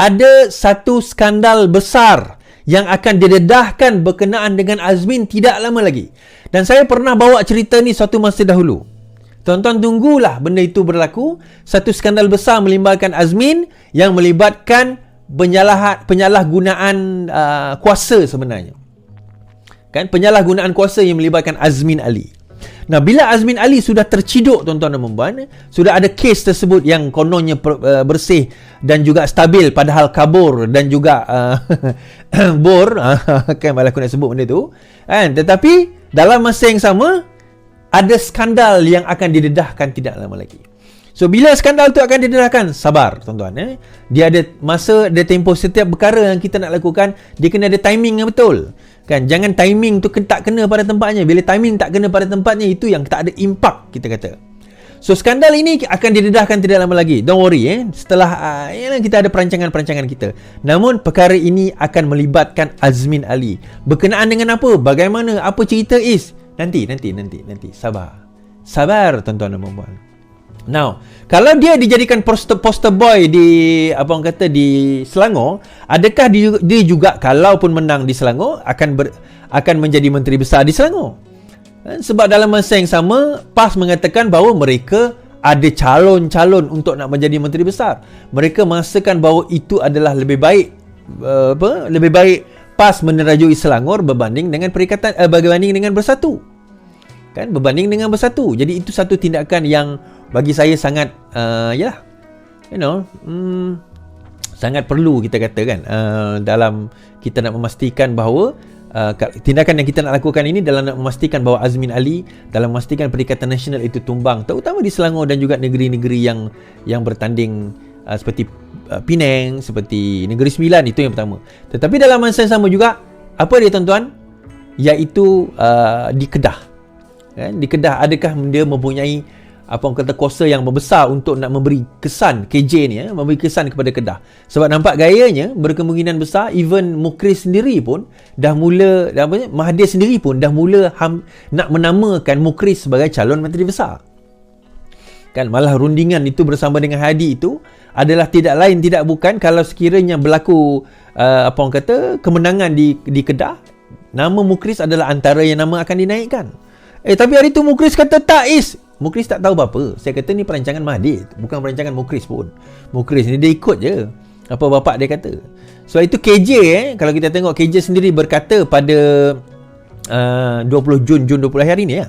ada satu skandal besar yang akan didedahkan berkenaan dengan Azmin tidak lama lagi. Dan saya pernah bawa cerita ni suatu masa dahulu. Tuan-tuan tunggulah benda itu berlaku. Satu skandal besar melibatkan Azmin yang melibatkan penyalahgunaan kuasa sebenarnya. Kan, penyalahgunaan kuasa yang melibatkan Azmin Ali. Nah, bila Azmin Ali sudah terciduk, tuan-tuan dan puan-puan, sudah ada kes tersebut yang kononnya bersih dan juga stabil, padahal kabur dan juga bor, kan malah aku nak sebut benda tu, kan? Tetapi dalam masa yang sama ada skandal yang akan didedahkan tidak lama lagi. So, bila skandal tu akan didedahkan, sabar tuan-tuan. Dia ada masa, ada tempoh. Setiap perkara yang kita nak lakukan, dia kena ada timing yang betul. Kan, jangan timing tu tak kena pada tempatnya. Bila timing tak kena pada tempatnya, itu yang tak ada impact, kita kata. So, skandal ini akan didedahkan tidak lama lagi. Don't worry, setelah kita ada perancangan-perancangan kita. Namun, perkara ini akan melibatkan Azmin Ali. Berkenaan dengan apa? Bagaimana? Apa cerita is? Nanti. Sabar, tuan-tuan dan puan-puan. Now, kalau dia dijadikan poster boy di di Selangor, adakah dia juga kalaupun menang di Selangor akan menjadi menteri besar di Selangor? Sebab dalam masa yang sama PAS mengatakan bahawa mereka ada calon-calon untuk nak menjadi menteri besar. Mereka merasakan bahawa itu adalah lebih baik PAS menerajui Selangor berbanding dengan Bersatu. Kan, berbanding dengan Bersatu. Jadi itu satu tindakan yang bagi saya sangat sangat perlu, kita kata kan, dalam kita nak memastikan bahawa tindakan yang kita nak lakukan ini dalam nak memastikan bahawa Azmin Ali, dalam memastikan Perikatan Nasional itu tumbang, terutama di Selangor dan juga negeri-negeri yang bertanding seperti Penang, seperti Negeri Sembilan. Itu yang pertama. Tetapi dalam masa yang sama juga, apa dia tuan-tuan? Iaitu di Kedah. Kan? Di Kedah, adakah dia mempunyai kuasa yang membesar untuk nak memberi kesan KJ ni, memberi kesan kepada Kedah? Sebab nampak gayanya berkemungkinan besar even Mukris sendiri pun dah mula, Mahathir sendiri pun dah mula nak menamakan Mukris sebagai calon menteri besar. Kan, malah rundingan itu bersama dengan Hadi itu adalah tidak lain tidak bukan kalau sekiranya berlaku kemenangan di Kedah, nama Mukris adalah antara yang nama akan dinaikkan. Tapi hari tu Mukris kata tak is. Mukris tak tahu apa-apa. Saya kata ni perancangan Mahathir, bukan perancangan Mukris pun. Mukris ni dia ikut je apa bapak dia kata. So itu KJ kalau kita tengok KJ sendiri berkata pada 20 Jun 20 hari ni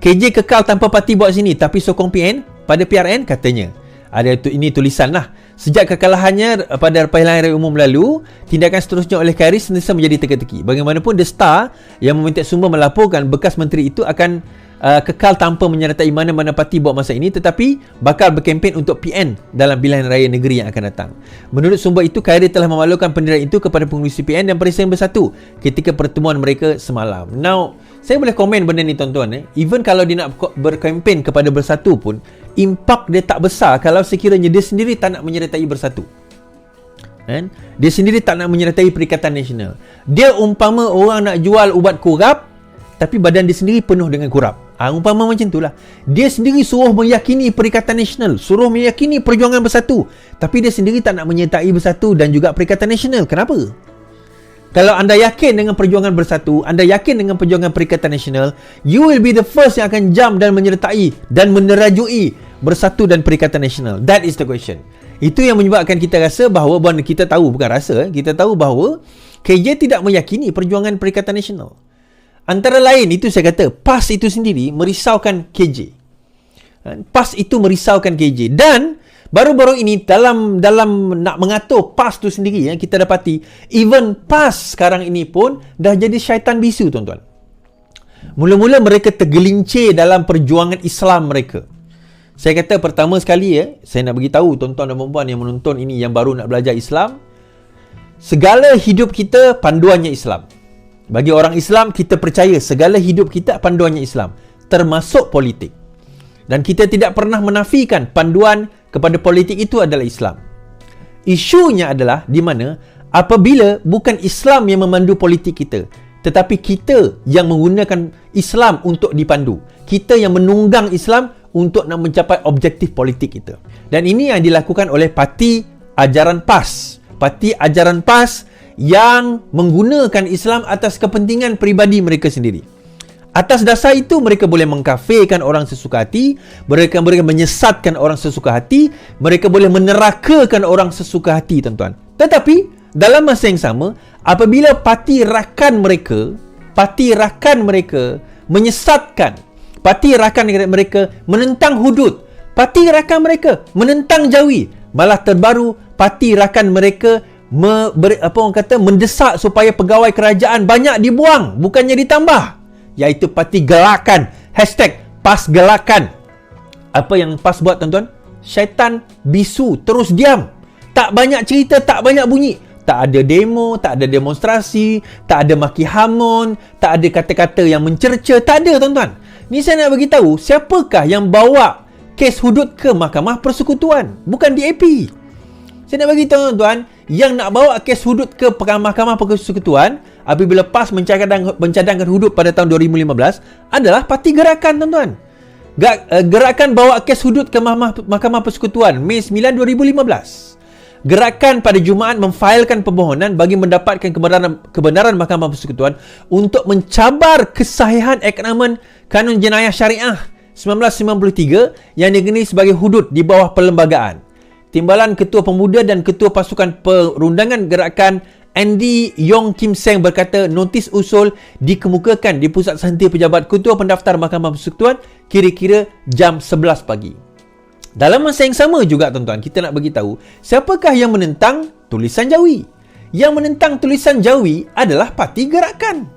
KJ kekal tanpa parti buat sini tapi sokong PN pada PRN katanya. Ini tulisan lah. Sejak kekalahannya pada pilihan raya umum lalu, tindakan seterusnya oleh Khairy sentiasa menjadi teka-teki. Bagaimanapun The Star yang meminta sumber melaporkan bekas menteri itu akan kekal tanpa menyertai mana-mana parti buat masa ini, tetapi bakal berkempen untuk PN dalam pilihan raya negeri yang akan datang. Menurut sumber itu, Khairy telah memaklumkan pendirian itu kepada pengurusi PN dan Presiden Bersatu ketika pertemuan mereka semalam. Now, saya boleh komen benda ni tuan-tuan. Even kalau dia nak berkempen kepada Bersatu pun, impak dia tak besar kalau sekiranya dia sendiri tak nak menyertai Bersatu. Dia sendiri tak nak menyertai Perikatan Nasional. Dia umpama orang nak jual ubat kurap, tapi badan dia sendiri penuh dengan kurap. Umpama macam itulah. Dia sendiri suruh meyakini Perikatan Nasional, suruh meyakini Perjuangan Bersatu, tapi dia sendiri tak nak menyertai Bersatu dan juga Perikatan Nasional. Kenapa? Kalau anda yakin dengan Perjuangan Bersatu, anda yakin dengan Perjuangan Perikatan Nasional, you will be the first yang akan jump dan menyertai dan menerajui Bersatu dan Perikatan Nasional. That is the question. Itu yang menyebabkan kita rasa bahawa, kita tahu, bukan rasa, kita tahu bahawa KJ tidak meyakini Perjuangan Perikatan Nasional. Antara lain, itu saya kata, PAS itu sendiri merisaukan KJ. PAS itu merisaukan KJ. Dan baru-baru ini dalam nak mengatur PAS tu sendiri, kita dapati even PAS sekarang ini pun dah jadi syaitan bisu, tuan-tuan. Mula-mula mereka tergelincir dalam perjuangan Islam mereka. Saya kata pertama sekali saya nak beritahu tuan-tuan dan puan-puan yang menonton ini, yang baru nak belajar Islam, segala hidup kita panduannya Islam. Bagi orang Islam, kita percaya segala hidup kita panduannya Islam, termasuk politik. Dan kita tidak pernah menafikan panduan kepada politik itu adalah Islam. Isunya adalah di mana apabila bukan Islam yang memandu politik kita, tetapi kita yang menggunakan Islam untuk dipandu. Kita yang menunggang Islam untuk nak mencapai objektif politik kita. Dan ini yang dilakukan oleh parti ajaran PAS. parti ajaran PAS yang menggunakan Islam atas kepentingan peribadi mereka sendiri. Atas dasar itu, mereka boleh mengkafirkan orang sesuka hati, mereka menyesatkan orang sesuka hati, mereka boleh menerakakan orang sesuka hati, tuan-tuan. Tetapi, dalam masa yang sama, apabila parti rakan mereka menyesatkan, parti rakan mereka menentang hudud, parti rakan mereka menentang Jawi, malah terbaru parti rakan mereka mendesak supaya pegawai kerajaan banyak dibuang, bukannya ditambah, iaitu parti gelakan, #PAS gelakan. Apa yang PAS buat, tuan-tuan? Syaitan bisu, terus diam, tak banyak cerita, tak banyak bunyi. Tak ada demo, tak ada demonstrasi, tak ada maki hamun, tak ada kata-kata yang mencerca, tak ada, tuan-tuan. Ni saya nak bagi tahu siapakah yang bawa kes hudud ke Mahkamah Persekutuan, bukan DAP. Saya nak bagi tahu, tuan-tuan, yang nak bawa kes hudud ke Mahkamah Persekutuan apabila PAS mencadangkan hudud pada tahun 2015 adalah Parti Gerakan, tuan-tuan. Gerakan bawa kes hudud ke Mahkamah Persekutuan Mei 9, 2015. Gerakan pada Jumaat memfailkan permohonan bagi mendapatkan kebenaran Mahkamah Persekutuan untuk mencabar kesahihan aknamen Kanun Jenayah Syariah 1993 yang dikenali sebagai hudud di bawah perlembagaan. Timbalan Ketua Pemuda dan Ketua Pasukan Perundangan Gerakan Andy Yong Kim Seng berkata notis usul dikemukakan di Pusat Senti Pejabat Ketua Pendaftar Mahkamah Persekutuan kira-kira jam 11 pagi. Dalam masa yang sama juga, tuan-tuan, kita nak bagi tahu siapakah yang menentang tulisan Jawi. Yang menentang tulisan Jawi adalah Parti Gerakan.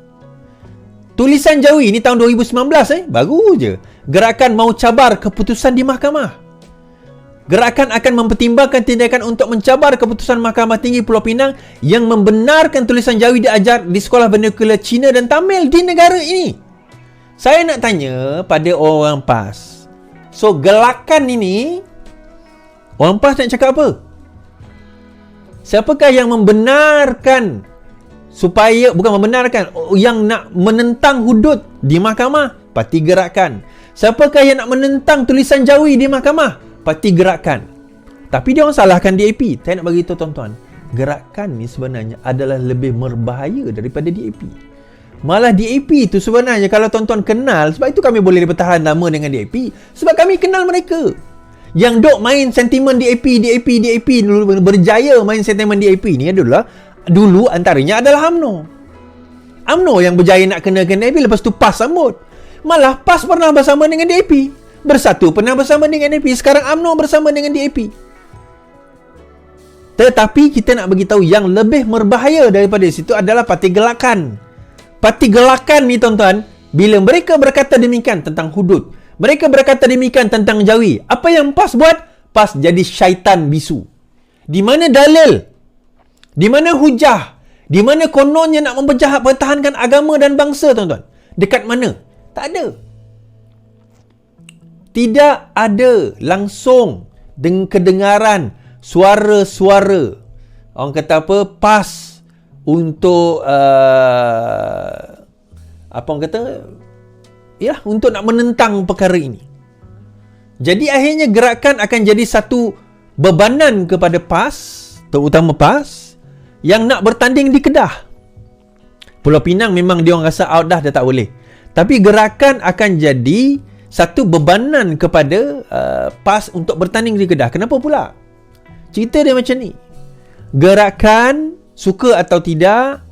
Tulisan Jawi ni tahun 2019 baru je. Gerakan mau cabar keputusan di mahkamah. Gerakan akan mempertimbangkan tindakan untuk mencabar keputusan Mahkamah Tinggi Pulau Pinang yang membenarkan tulisan Jawi diajar di sekolah vernakular Cina dan Tamil di negara ini. Saya nak tanya pada orang PAS. So, gelakan ini, orang PAS nak cakap apa? Siapakah yang membenarkan supaya, bukan membenarkan, yang nak menentang hudud di mahkamah? Parti Gerakan. Siapakah yang nak menentang tulisan Jawi di mahkamah? Parti Gerakan. Tapi dia orang salahkan DAP. Saya nak bagi tahu, tuan-tuan, Gerakan ni sebenarnya adalah lebih berbahaya daripada DAP. Malah DAP tu sebenarnya, kalau tuan-tuan kenal, sebab itu kami boleh bertahan lama dengan DAP, sebab kami kenal mereka. Yang dok main sentimen DAP dulu, berjaya main sentimen DAP ni adalah dulu antaranya adalah UMNO yang berjaya nak kenakan DAP, lepas tu PAS sambut. Malah PAS pernah bersama dengan DAP, Bersatu pernah bersama dengan DAP, sekarang UMNO bersama dengan DAP. Tetapi kita nak bagi tahu yang lebih berbahaya daripada situ adalah Parti Gelakan. Parti Gelakan ni, tuan-tuan, bila mereka berkata demikian tentang hudud, mereka berkata demikian tentang Jawi, apa yang PAS buat? PAS jadi syaitan bisu. Di mana dalil? Di mana hujah? Di mana kononnya nak mempertahankan agama dan bangsa, tuan-tuan? Dekat mana? Tak ada. Tidak ada langsung dengan kedengaran suara-suara, orang kata apa, PAS untuk apa orang kata, ya, untuk nak menentang perkara ini. Jadi akhirnya gerakan akan jadi satu bebanan kepada PAS, terutama PAS yang nak bertanding di Kedah. Pulau Pinang memang dia orang rasa out dah tak boleh. Tapi gerakan akan jadi satu bebanan kepada PAS untuk bertanding di Kedah. Kenapa pula? Cerita dia macam ni. Gerakan, suka atau tidak,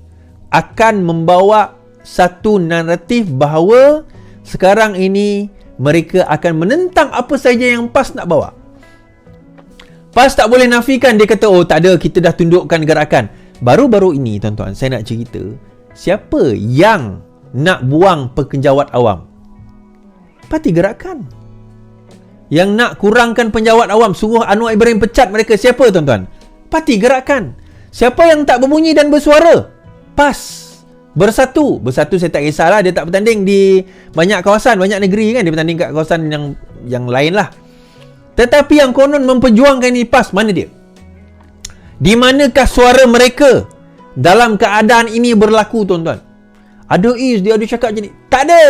akan membawa satu naratif bahawa sekarang ini mereka akan menentang apa saja yang PAS nak bawa. PAS tak boleh nafikan, dia kata, oh tak ada, kita dah tundukkan gerakan. Baru-baru ini, tuan-tuan, saya nak cerita, siapa yang nak buang penjawat awam? Parti Gerakan. Yang nak kurangkan penjawat awam, suruh Anwar Ibrahim pecat mereka, siapa, tuan-tuan? Parti Gerakan. Siapa yang tak berbunyi dan bersuara? PAS. Bersatu saya tak kisahlah, dia tak bertanding di banyak kawasan, banyak negeri kan, dia bertanding kat kawasan yang lain lah. Tetapi yang konon memperjuangkan ini PAS, mana dia? Di manakah suara mereka dalam keadaan ini berlaku, tuan-tuan? Ada dia ada cakap macam ni? Tak ada.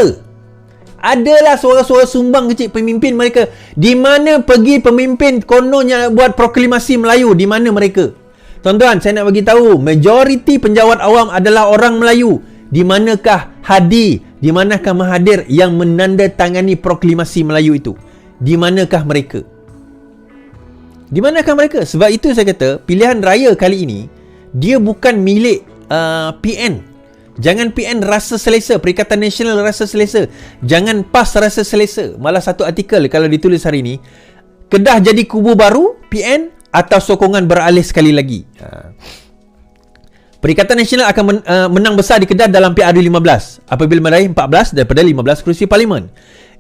Adalah suara-suara sumbang kecil pemimpin mereka. Di mana pergi pemimpin kononnya buat proklamasi Melayu? Di mana mereka? Tuan-tuan, saya nak bagi tahu, majoriti penjawat awam adalah orang Melayu. Di manakah Hadi, di manakah Mahathir yang menandatangani proklamasi Melayu itu? Di manakah mereka? Di manakah mereka? Sebab itu saya kata, pilihan raya kali ini, dia bukan milik PN. Jangan PN rasa selesa, Perikatan Nasional rasa selesa. Jangan PAS rasa selesa. Malah satu artikel kalau ditulis hari ini, Kedah jadi kubu baru PN atau sokongan beralih sekali lagi. Perikatan Nasional akan menang besar di Kedah dalam PRU 15 apabila meraih 14 daripada 15 kerusi parlimen.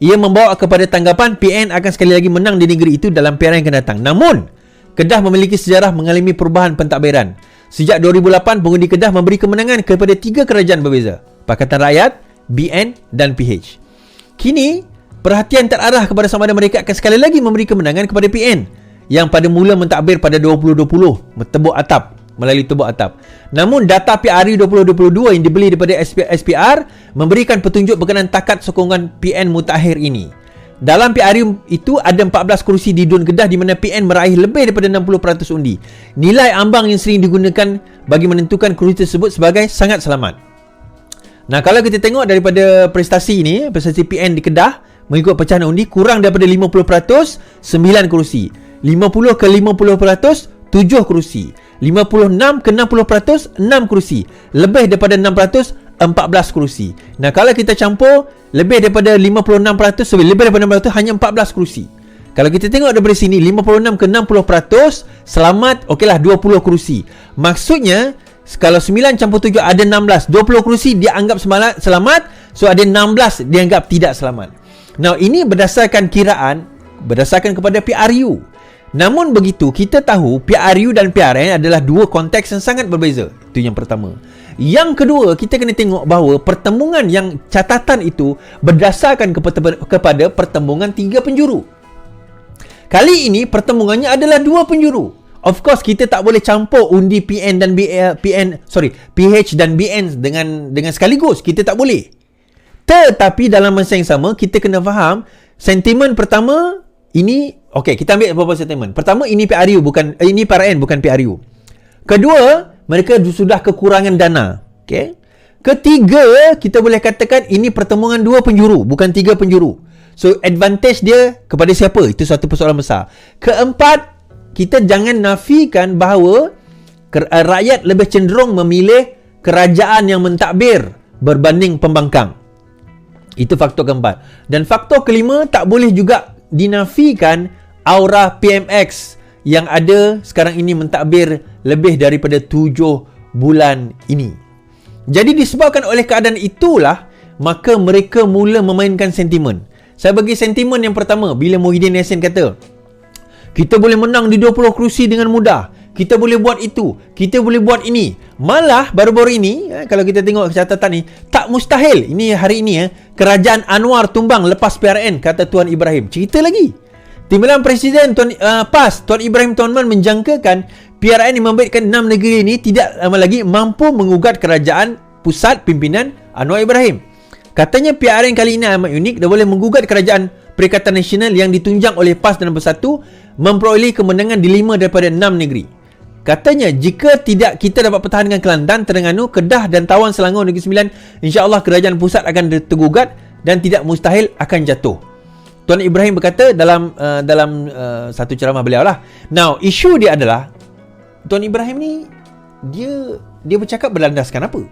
Ia membawa kepada tanggapan PN akan sekali lagi menang di negeri itu dalam PRN yang akan datang. Namun, Kedah memiliki sejarah mengalami perubahan pentadbiran. Sejak 2008, pengundi Kedah memberi kemenangan kepada 3 kerajaan berbeza, Pakatan Rakyat, BN dan PH. Kini, perhatian terarah kepada sama ada mereka akan sekali lagi memberi kemenangan kepada PN yang pada mula mentadbir pada 2020 melalui tebuk atap. Namun data PRU 2022 yang dibeli daripada SPR memberikan petunjuk berkenaan takat sokongan PN mutakhir ini. Dalam PRU itu ada 14 kerusi di Dun Kedah di mana PN meraih lebih daripada 60% undi. Nilai ambang yang sering digunakan bagi menentukan kerusi tersebut sebagai sangat selamat. Nah, kalau kita tengok daripada prestasi ini, prestasi PN di Kedah mengikut pecahan undi kurang daripada 50%, 9 kerusi. 50 ke 50%, 7 kerusi. 56 ke 60%, 6 kerusi. Lebih daripada 6%, 14 kerusi. Nah, kalau kita campur lebih daripada 56%, lebih daripada 6%, hanya 14 kerusi. Kalau kita tengok daripada sini 56 ke 60%, selamat okeylah 20 kerusi. Maksudnya kalau 9 campur 7 ada 16, 20 kerusi dianggap selamat, so ada 16 dianggap tidak selamat. Nah, ini berdasarkan kiraan berdasarkan kepada PRU. Namun begitu, kita tahu PRU dan PRN adalah dua konteks yang sangat berbeza. Itu yang pertama. Yang kedua, kita kena tengok bahawa pertembungan yang catatan itu berdasarkan kepada pertembungan 3 penjuru. Kali ini pertembungannya adalah 2 penjuru. Of course, kita tak boleh campur undi PH dan BN dengan sekaligus. Kita tak boleh. Tetapi dalam masa yang sama, kita kena faham sentimen pertama ini, okey, kita ambil beberapa sentimen. Pertama, ini PRU bukan ini PRN bukan PRU. Kedua, mereka sudah kekurangan dana. Okey. Ketiga, kita boleh katakan ini pertembungan 2 penjuru bukan 3 penjuru. So, advantage dia kepada siapa? Itu satu persoalan besar. Keempat, kita jangan nafikan bahawa rakyat lebih cenderung memilih kerajaan yang mentadbir berbanding pembangkang. Itu faktor keempat. Dan faktor kelima, tak boleh juga dinafikan aura PMX yang ada sekarang ini mentadbir lebih daripada 7 bulan ini. Jadi disebabkan oleh keadaan itulah, maka mereka mula memainkan sentimen. Saya bagi sentimen yang pertama bila Muhyiddin Yassin kata, kita boleh menang di 20 kerusi dengan mudah. Kita boleh buat itu. Kita boleh buat ini. Malah baru-baru ini, kalau kita tengok catatan ni, tak mustahil. Ini hari ini, Kerajaan Anwar tumbang lepas PRN, kata Tuan Ibrahim. Cerita lagi. Timbalan Presiden PAS, Tuan Ibrahim Tuan Man menjangkakan PRN yang membabitkan 6 negeri ini tidak lama lagi mampu mengugat kerajaan pusat pimpinan Anwar Ibrahim. Katanya PRN kali ini amat unik dan boleh menggugat kerajaan Perikatan Nasional yang ditunjang oleh PAS dan Bersatu memperoleh kemenangan di 5 daripada 6 negeri. Katanya, jika tidak kita dapat pertahankan Kelantan, Terengganu, Kedah dan Tawan Selangor Negeri Sembilan, insya-Allah kerajaan pusat akan tergugat dan tidak mustahil akan jatuh. Tuan Ibrahim berkata dalam satu ceramah beliau lah. Now, isu dia adalah Tuan Ibrahim ni dia bercakap berlandaskan apa?